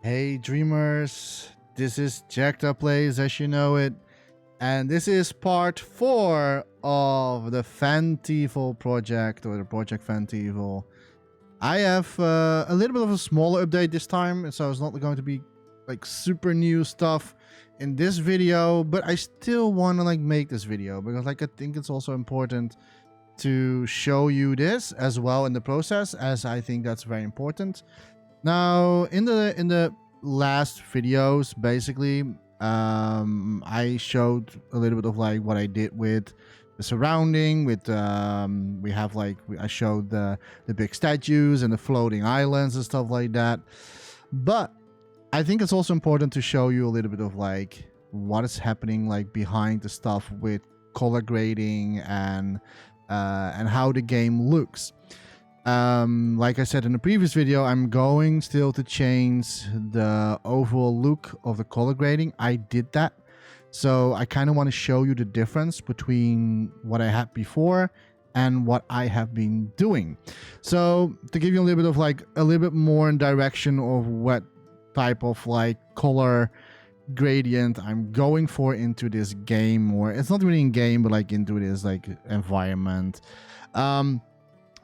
Hey Dreamers, this is Jacked Up Plays as you know it, and this is part 4 of the Fantieval project, or the project Fantieval. I have a little bit of a smaller update this time, so it's not going to be like super new stuff in this video, but I still want to make this video because I think it's also important to show you this as well in the process, as I think that's very important. Now, in the last videos, basically, I showed a little bit of what I did with the surrounding. With I showed the big statues and the floating islands and stuff like that. But I think it's also important to show you a little bit of what is happening behind the stuff with color grading and how the game looks. Like I said in the previous video, I'm going still to change the overall look of the color grading. I did that, so I kind of want to show you the difference between what I had before and what I have been doing. So to give you a little bit of a little bit more in direction of what type of color gradient I'm going for into this game, or it's not really in game, but into this environment.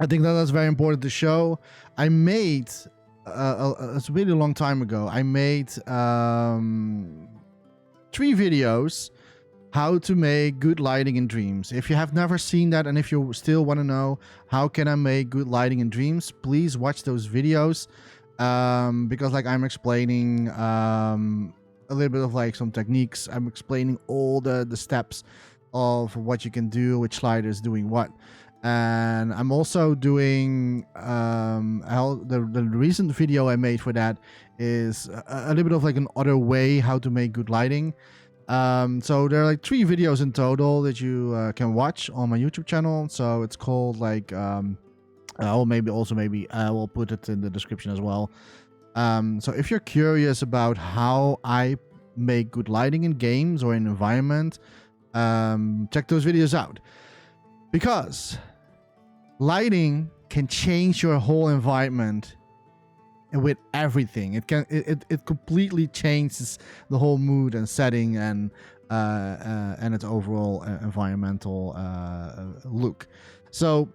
I think that's very important to show. I made it's a really long time ago. I made 3 videos how to make good lighting in Dreams. If you have never seen that, and if you still want to know how can I make good lighting in Dreams, please watch those videos, because I'm explaining a little bit of some techniques. I'm explaining all the steps of what you can do, which sliders doing what. And I'm also doing the recent video I made for that is a little bit of an other way how to make good lighting. So there are 3 videos in total that you can watch on my YouTube channel. So it's called or maybe I will put it in the description as well. So if you're curious about how I make good lighting in games or in environment, check those videos out, because lighting can change your whole environment with everything. It completely changes the whole mood and setting and its overall environmental look. So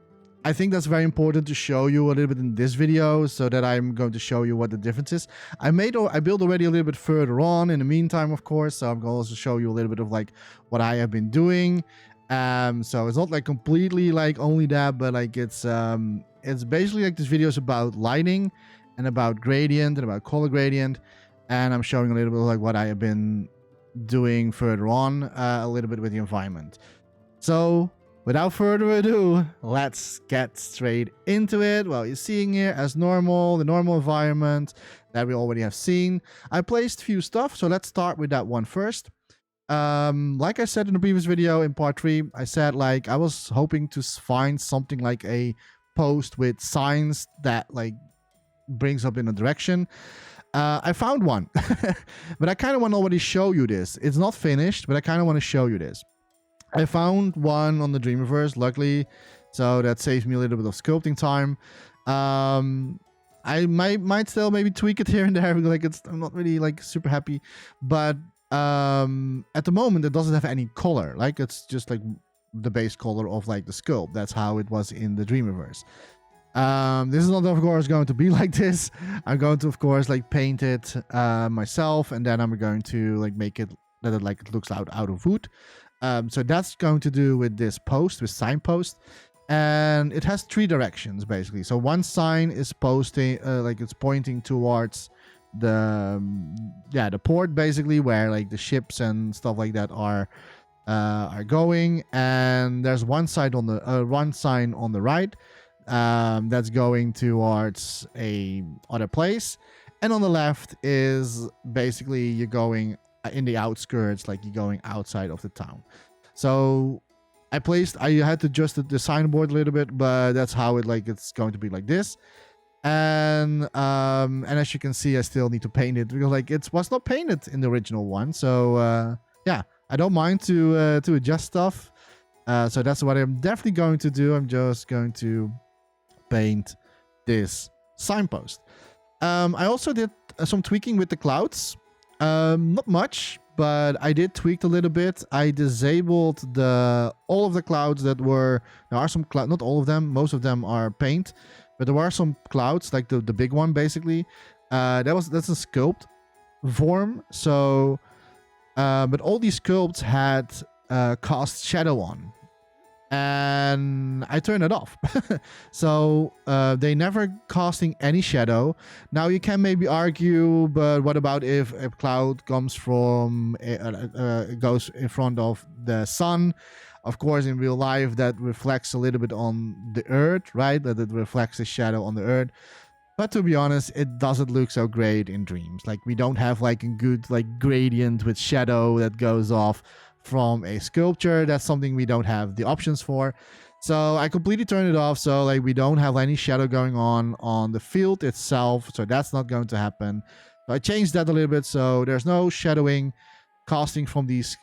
I think that's very important to show you a little bit in this video, so that I'm going to show you what the difference is. I built already a little bit further on in the meantime, of course, so I'm going to also show you a little bit of what I have been doing. So it's not completely only that, but it's basically this video is about lighting and about gradient and about color gradient, and I'm showing a little bit of what I have been doing further on, a little bit with the environment. So without further ado, let's get straight into it. Well, you're seeing here as normal, the normal environment that we already have seen. I placed a few stuff, so let's start with that one first. Like I said in the previous video in part 3, I said I was hoping to find something like a post with signs that brings up in a direction. I found one, but I kind of want to already show you this. It's not finished, but I kind of want to show you this. I found one on the Dreamiverse, luckily, so that saves me a little bit of sculpting time. I might still maybe tweak it here and there, because I'm not really super happy, but at the moment it doesn't have any color. It's just the base color of the sculpt. That's how it was in the Dreamiverse. This is not of course going to be like this. I'm going to of course paint it myself, and then I'm going to make it that it looks out of wood. So that's going to do with this post, with signpost, and it has 3 directions basically. So one sign is posting it's pointing towards the port, basically, where the ships and stuff like that are going, and there's one sign on the right that's going towards a other place, and on the left is basically you're going in the outskirts, you're going outside of the town. So I had to adjust the signboard a little bit, but that's how it's going to be like this. And as you can see, I still need to paint it, because it was not painted in the original one. So yeah, I don't mind to adjust stuff. So that's what I'm definitely going to do. I'm just going to paint this signpost. I also did some tweaking with the clouds. Not much, but I did tweak a little bit. I disabled all of the clouds that were. There are some clouds, not all of them. Most of them are paint, but there are some clouds, like the big one, basically. That's a sculpt form. So, but all these sculpts had cast shadow on, and I turned it off. So they never casting any shadow. Now you can maybe argue, but what about if a cloud comes from goes in front of the sun? Of course, in real life, that reflects a little bit on the earth, right? That it reflects the shadow on the earth. But to be honest, it doesn't look so great in Dreams. Like, we don't have like a good like gradient with shadow that goes off from a sculpture. That's something we don't have the options for. So I completely turned it off. So like, we don't have any shadow going on the field itself. So that's not going to happen. So I changed that a little bit. So there's no shadowing casting from these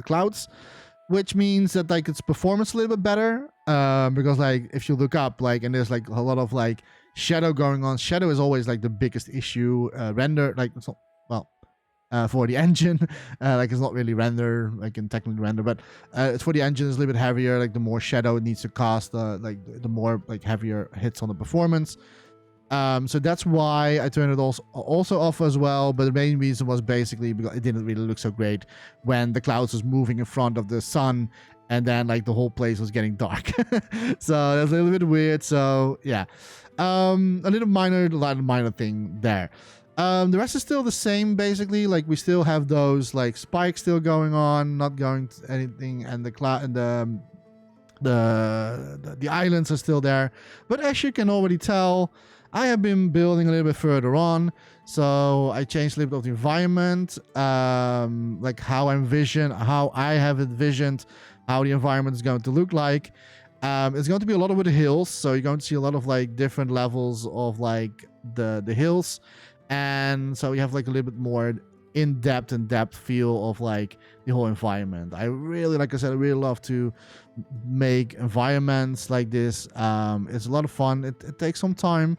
clouds, which means that like its performance a little bit better. Because like, if you look up, like, and there's like a lot of like shadow going on. Shadow is always like the biggest issue. Render, like, it's not, well, for the engine, like, it's not really render, like, in technically render, but it's for the engine. It's a little bit heavier. Like, the more shadow it needs to cast, like the more like heavier hits on the performance. So that's why I turned it also off as well. But the main reason was basically because it didn't really look so great when the clouds was moving in front of the sun, and then like the whole place was getting dark. So that's a little bit weird. So yeah, a little minor thing there. The rest is still the same, basically. Like, we still have those like spikes still going on, not going to anything, and the cloud and the islands are still there. But as you can already tell, I have been building a little bit further on. So I changed a little bit of the environment, like how I have envisioned how the environment is going to look like. It's going to be a lot of with the hills. So you're going to see a lot of like different levels of like the hills. And so you have like a little bit more in-depth feel of like the whole environment. I really, like I said, I really love to make environments like this. It's a lot of fun. It takes some time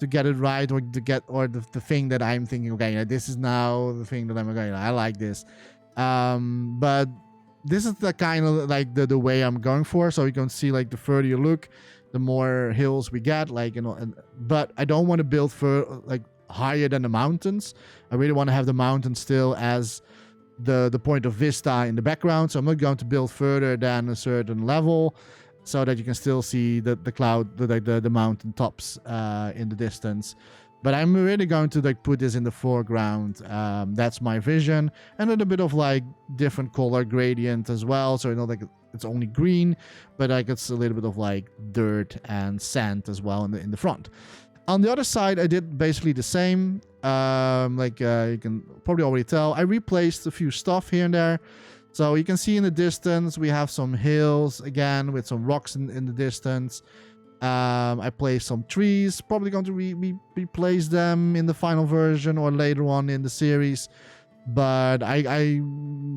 to get it right, or to get, or the thing that I'm thinking, okay, this is now the thing that I'm okay, I like this. But this is the kind of like the way I'm going for. So you can see like the further you look, the more hills we get, like, you know, but I don't want to build for like higher than the mountains. I really want to have the mountains still as the point of vista in the background. So I'm not going to build further than a certain level, so that you can still see the cloud, the mountain tops in the distance. But I'm really going to like put this in the foreground. That's my vision, and a little bit of like different color gradient as well. So, you know, like, it's only green, but like it's a little bit of like dirt and sand as well in the front. On the other side, I did basically the same. You can probably already tell, I replaced a few stuff here and there. So you can see in the distance, we have some hills again with some rocks in the distance. I placed some trees, probably going to replace them in the final version or later on in the series. But I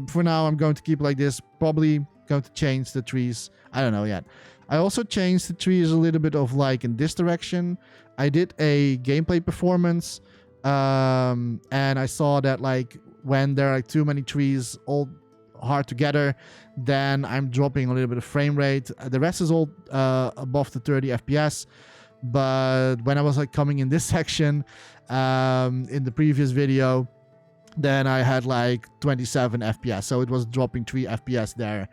for now, I'm going to keep it like this. Probably going to change the trees. I don't know yet. I also changed the trees a little bit of like in this direction. I did a gameplay performance, and I saw that like when there are like too many trees all hard together, then I'm dropping a little bit of frame rate. The rest is all above the 30 FPS. But when I was like coming in this section in the previous video, then I had like 27 FPS. So it was dropping 3 FPS there.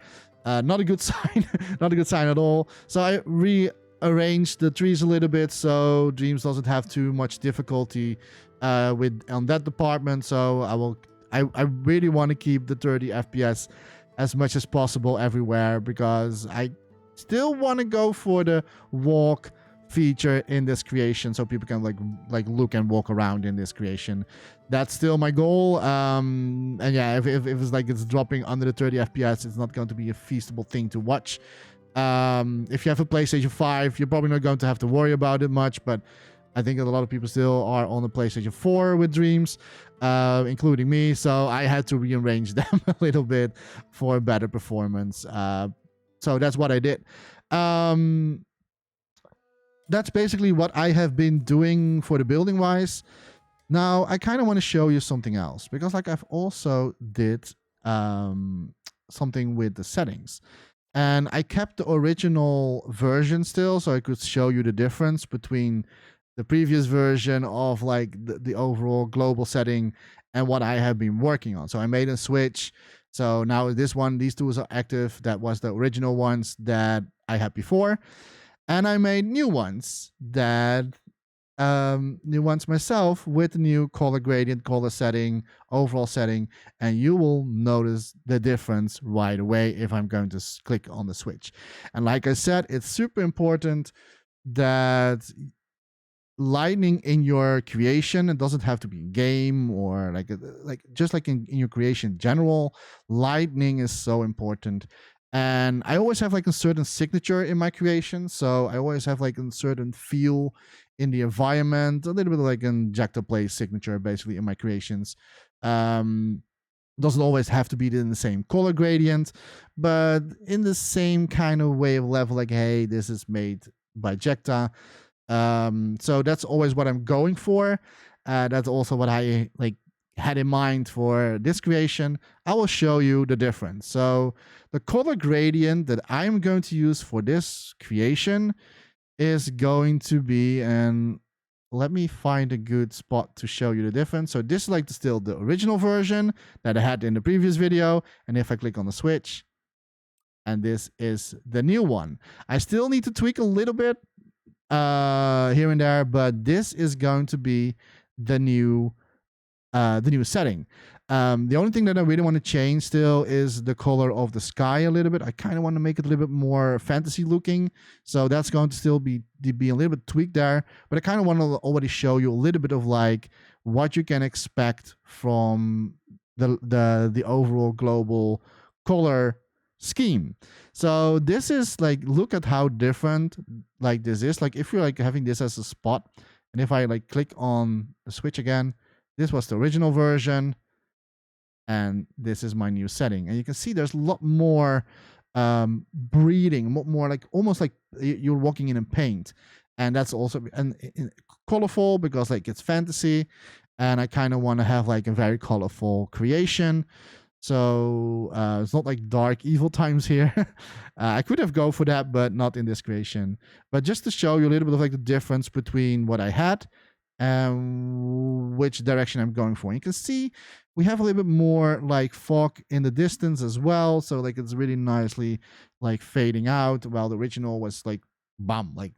Not a good sign. Not a good sign at all. So I rearranged the trees a little bit so Dreams doesn't have too much difficulty on that department. So I really want to keep the 30 FPS as much as possible everywhere, because I still want to go for the walk feature in this creation, so people can like look and walk around in this creation. That's still my goal. And yeah, if it's like it's dropping under the 30 FPS, it's not going to be a feasible thing to watch. If you have a PlayStation 5, you're probably not going to have to worry about it much, but I think that a lot of people still are on the PlayStation 4 with Dreams, including me, so I had to rearrange them a little bit for better performance. So that's what I did. that's basically what I have been doing for the building wise. Now I kind of want to show you something else, because like I've also did um, something with the settings, and I kept the original version still, so I could show you the difference between the previous version of like the overall global setting and what I have been working on. So I made a switch. So now this one, these tools are active. That was the original ones that I had before, and I made new ones that new ones myself with the new color gradient, color setting, overall setting, and you will notice the difference right away if I'm going to click on the switch. And like I said, it's super important that lighting in your creation, it doesn't have to be in game or like just like in your creation in general, lighting is so important. And I always have like a certain signature in my creation, so I always have like a certain feel in the environment, a little bit like an Jack Play signature basically in my creations. Doesn't always have to be in the same color gradient, but in the same kind of way of level, like, hey, this is made by Jekta. So that's always what I'm going for. That's also what I like had in mind for this creation. I will show you the difference. So the color gradient that I'm going to use for this creation is going to be, and let me find a good spot to show you the difference. So this is like still the original version that I had in the previous video. And if I click on the switch, and this is the new one. I still need to tweak a little bit here and there, but this is going to be the new setting. The only thing that I really want to change still is the color of the sky a little bit. I kind of want to make it a little bit more fantasy looking, so that's going to still be a little bit tweaked there. But I kind of want to already show you a little bit of like what you can expect from the overall global color scheme. So this is like, look at how different like this is. Like if you're like having this as a spot, and if I like click on the switch again, this was the original version, and this is my new setting. And you can see there's a lot more breathing, more like almost like you're walking in paint. And that's also colorful because like it's fantasy, and I kind of want to have like a very colorful creation. So it's not like dark evil times here. I could have go for that, but not in this creation. But just to show you a little bit of like the difference between what I had and which direction I'm going for. And you can see we have a little bit more like fog in the distance as well. So like it's really nicely like fading out, while the original was like bam, like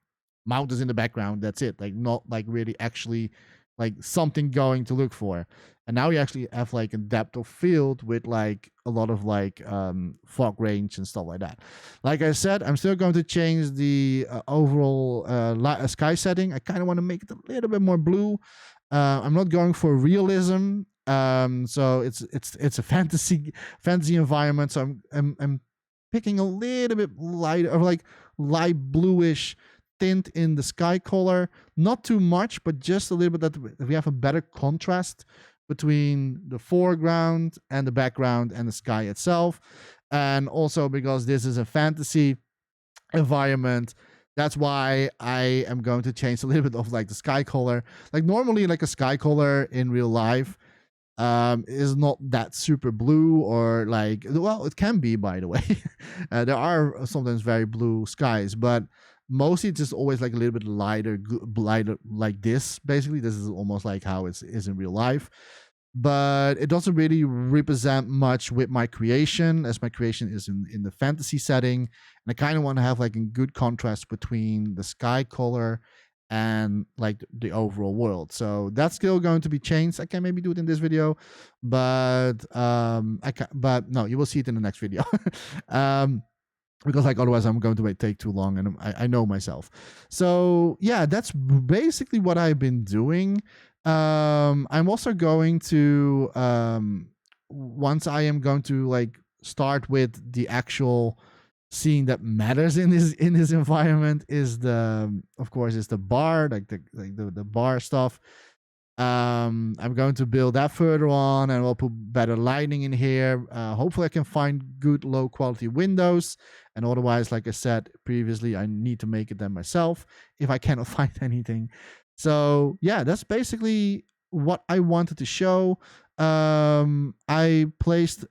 mountains in the background. That's it. Like not like really actually like something going to look for. And now you actually have like a depth of field with like a lot of like fog range and stuff like that. Like I said, I'm still going to change the overall sky setting. I kind of want to make it a little bit more blue. I'm not going for realism. So it's a fantasy environment. So I'm picking a little bit lighter, or like light bluish tint in the sky color. Not too much, but just a little bit, that we have a better contrast between the foreground and the background and the sky itself. And also because this is a fantasy environment, that's why I am going to change a little bit of like the sky color. Like normally like a sky color in real life is not that super blue, or like, well, it can be, by the way. There are sometimes very blue skies, but mostly it's just always like a little bit lighter like this. Basically this is almost like how it is in real life, but it doesn't really represent much with my creation, as my creation is in the fantasy setting. And I kind of want to have like a good contrast between the sky color and like the overall world. So that's still going to be changed. I can maybe do it in this video, but but no, you will see it in the next video. Because like otherwise I'm going to take too long, and I know myself. So yeah, that's basically what I've been doing. I'm also going to once I am going to like start with the actual scene that matters in this environment, is the, of course, is the bar, like the bar stuff. I'm going to build that further on, and we'll put better lighting in here. Hopefully I can find good low quality windows, and otherwise, like I said previously, I need to make it then myself if I cannot find anything. So yeah, that's basically what I wanted to show. I placed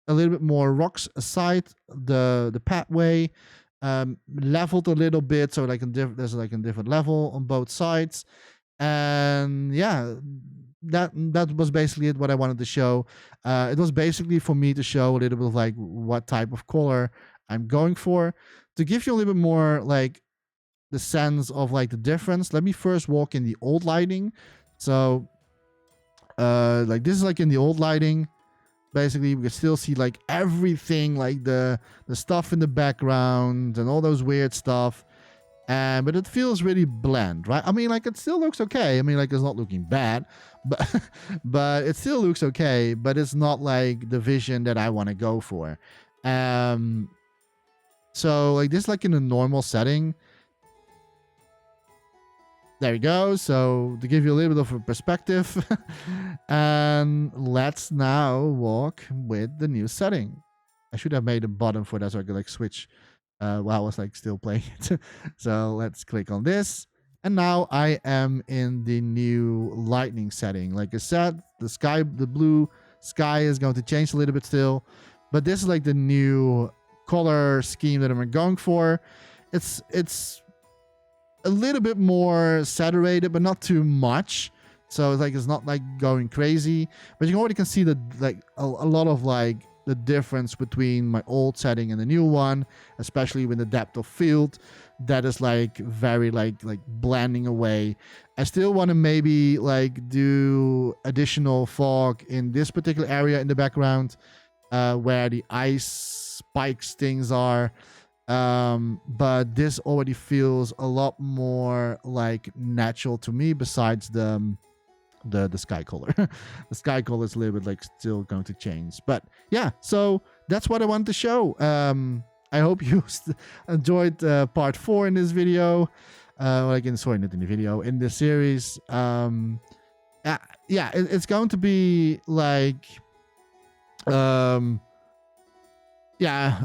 a little bit more rocks aside the pathway, leveled a little bit so like there's like a different level on both sides. And yeah, that was basically it, what I wanted to show. It was basically for me to show a little bit of like what type of color I'm going for, to give you a little bit more like the sense of like the difference. Let me first walk in the old lighting. So like this is like in the old lighting. Basically we can still see like everything, like the stuff in the background and all those weird stuff. But it feels really bland, right? I mean, like it still looks okay. I mean, like it's not looking bad, but but it still looks okay. But it's not like the vision that I want to go for. So like this, like in a normal setting. There we go. So to give you a little bit of a perspective, and let's now walk with the new setting. I should have made a button for that so I could like switch while I was like still playing it. So let's click on this, and now I am in the new lightning setting. Like I said, the blue sky is going to change a little bit still, but this is like the new color scheme that I'm going for. It's a little bit more saturated, but not too much. So it's like it's not like going crazy, but you already can see the like a lot of like the difference between my old setting and the new one, especially with the depth of field that is like very like blending away. I still want to maybe like do additional fog in this particular area in the background where the ice spikes things are. But this already feels a lot more like natural to me, besides the sky color. The sky color is a little bit like still going to change, but yeah, so that's what I wanted to show. I hope you enjoyed part 4 in this video, sorry, not in the video, in this series. Yeah, it's going to be like yeah,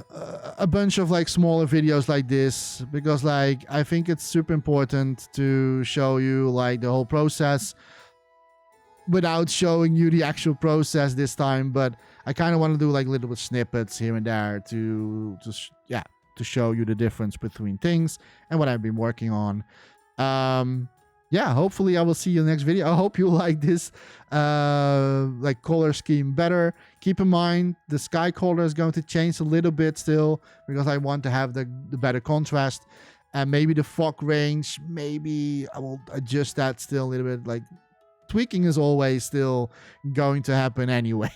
a bunch of like smaller videos like this, because like I think it's super important to show you like the whole process without showing you the actual process this time. But I kind of want to do like little bit snippets here and there to show you the difference between things and what I've been working on. Yeah, hopefully I will see you in the next video. I hope you like this like color scheme better. Keep in mind the sky color is going to change a little bit still, because I want to have the better contrast. And maybe the fog range, maybe I will adjust that still a little bit. Like tweaking is always still going to happen anyway.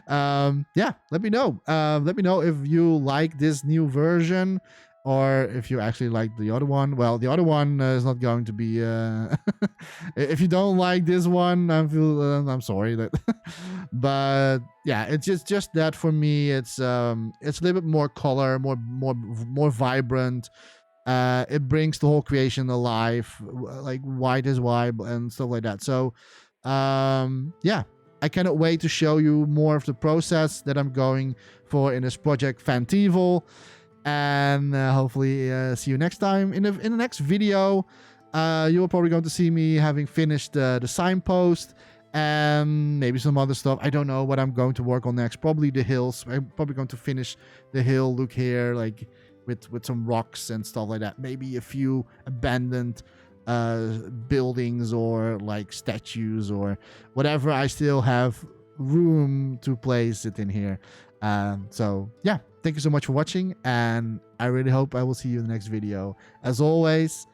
Yeah, let me know. Let me know if you like this new version, or if you actually like the other one. Well, the other one is not going to be if you don't like this one, I'm sorry that but yeah, it's just that for me it's a little bit more color, more vibrant. It brings the whole creation alive, like white is white and stuff like that. So yeah, I cannot wait to show you more of the process that I'm going for in this project Fantieval. And hopefully see you next time. In the next video, you're probably going to see me having finished the signpost and maybe some other stuff. I don't know what I'm going to work on next. Probably the hills. I'm probably going to finish the hill look here, like with some rocks and stuff like that. Maybe a few abandoned buildings or like statues or whatever. I still have room to place it in here. So yeah, thank you so much for watching, and I really hope I will see you in the next video. As always,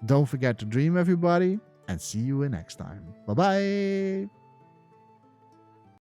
don't forget to dream, everybody, and see you next time. Bye bye.